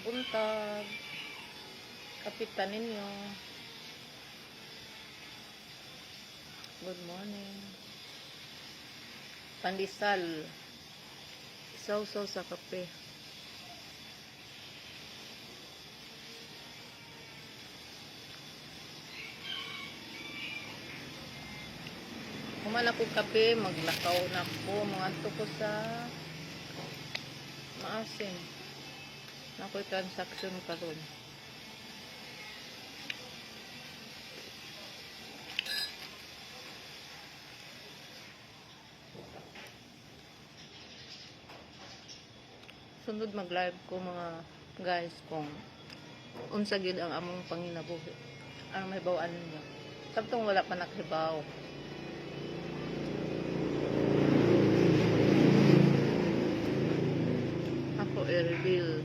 buntag. Kapitan ninyo. Good morning. Pandesal. Isaw-saw sa kape. Kumala ko kape, maglakaw na po. Mga ko sa maasin. Nako'y transaction karon. Sunod mag-live ko mga guys kung unsa gyud ang among panginabuhi. Ang may bawaan niya. Sabtong wala pa nakhibaw. Ako i-reveal